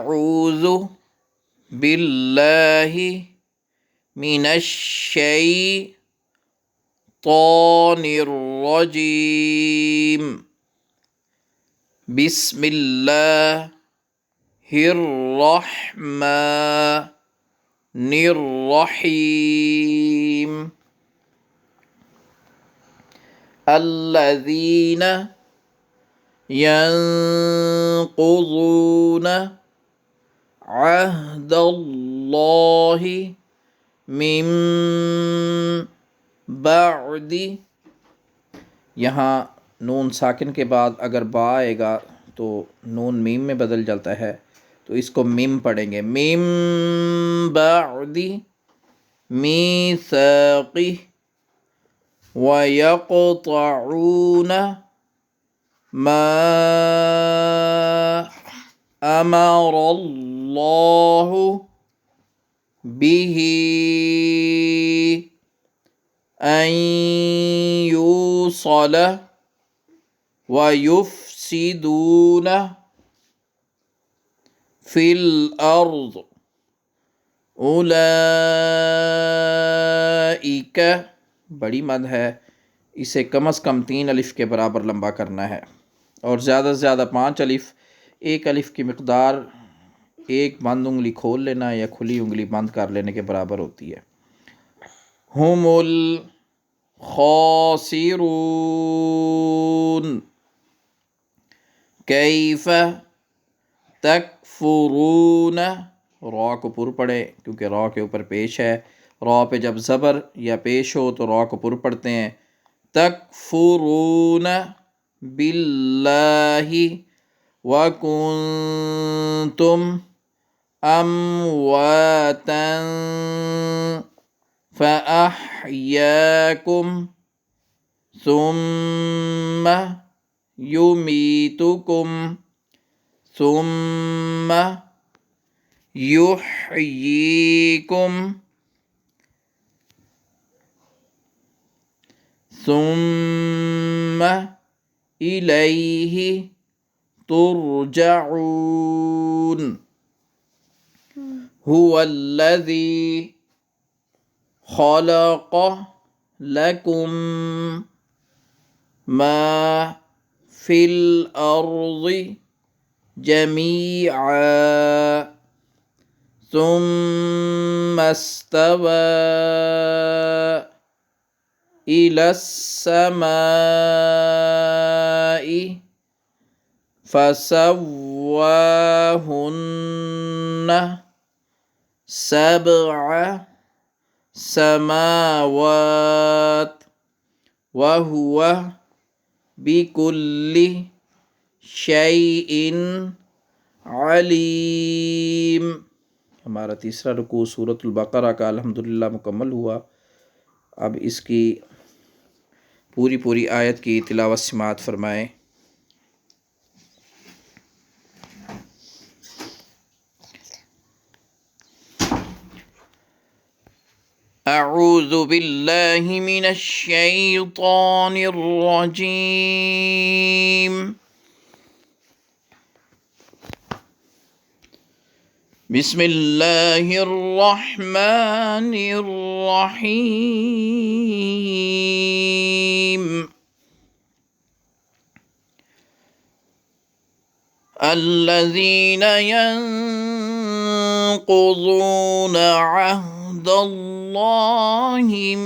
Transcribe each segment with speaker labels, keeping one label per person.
Speaker 1: अऊज़ु बिल्लाहि मिनश्शैतानिर्रजीम। बिस्मिल्लाहिर्रहमानिर्रहीम। अल्लज़ीना यंक़ुज़ूना अहदल्लाहि मिन बअदि। यहाँ नून साकिन के बाद अगर बा आएगा तो नून मीम में बदल जाता है, तो इसको मीम पढ़ेंगे। मिन बअदि मीसाक़िह व यक़तऊन मा अमरल्लाहु बिही अन यूसल व युफ़सिदून फ़िल अर्ज़ उलाइक। बड़ी मद है, इसे कम से कम 3 अलिफ़ के बराबर लंबा करना है और ज़्यादा से ज़्यादा 5 अलिफ़। एक अलिफ़ की मिक़दार एक बंद उंगली खोल लेना या खुली उंगली बंद कर लेने के बराबर होती है। हुमुल खासिरून कैफ़ तकफ़ुरून। रॉ को पुर पढ़े क्योंकि रॉ के ऊपर पेश है। रॉ पे जब ज़बर या पेश हो तो रॉ को पुर पढ़ते हैं। तकफ़ुरून बिल्लाहि व कुन्तुम अमवातन फ़अहयाकुम सुम्मा युमीतुकुम सुम्मा युह्यीकुम सुम्मा इलैहि तुरजऊन। हुवल्लज़ी खलक़ लकुम मा फ़िल अर्ज़ि जमीअ सुम्मस्तवा इलस्समाइ फ़सव्वाहुन्न सबअ समावात वहुवा बिकुल्लि शैइन अलीम। हमारा तीसरा रुकू सूरतुल बक़रा का अल्हम्दुलिल्लाह मुकम्मल हुआ। अब इसकी पूरी आयत की तिलावत समाअत फरमाएँ। अऊज़ु बिल्लाहि मिनश्शैतानिर्रजीम। बिस्मिल्लाहिर्रहमानिर्रहीम। अल्लज़ीना यंक़ुज़ूना अहदल्लाहि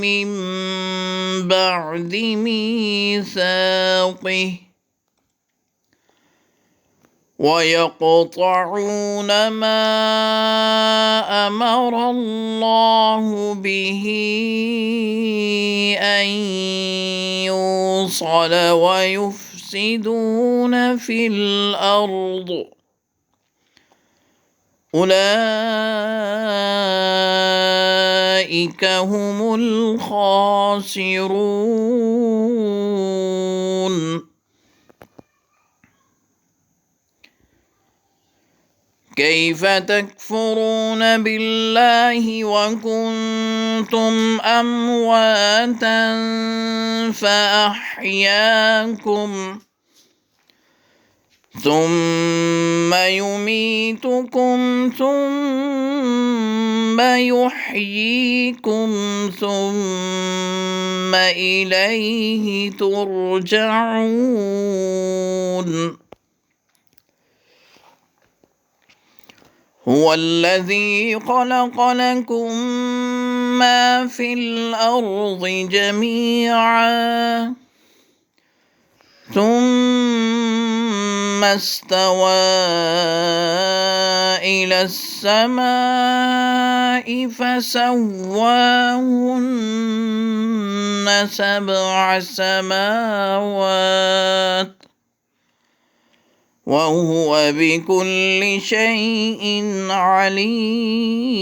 Speaker 1: मिन बअदि मीसाक़िह व यक़तऊन मा अमरल्लाहु बिही अन यूसल व युफ़सिदून फ़िल अर्ज़ उलाइक हुमुल खासिरून। कैफ़ तकफ़ुरून बिल्लाहि व कुन्तुम अमवातन फ़अहयाकुम सुम्मा युमीतुकुम ثم يحييكم ثم إليه ترجعون. هو الذي خلق لكم ما في الأرض جميعا ثم استوى إلى السماء فسواهن سبع سماوات وهو بكل شيء عليم.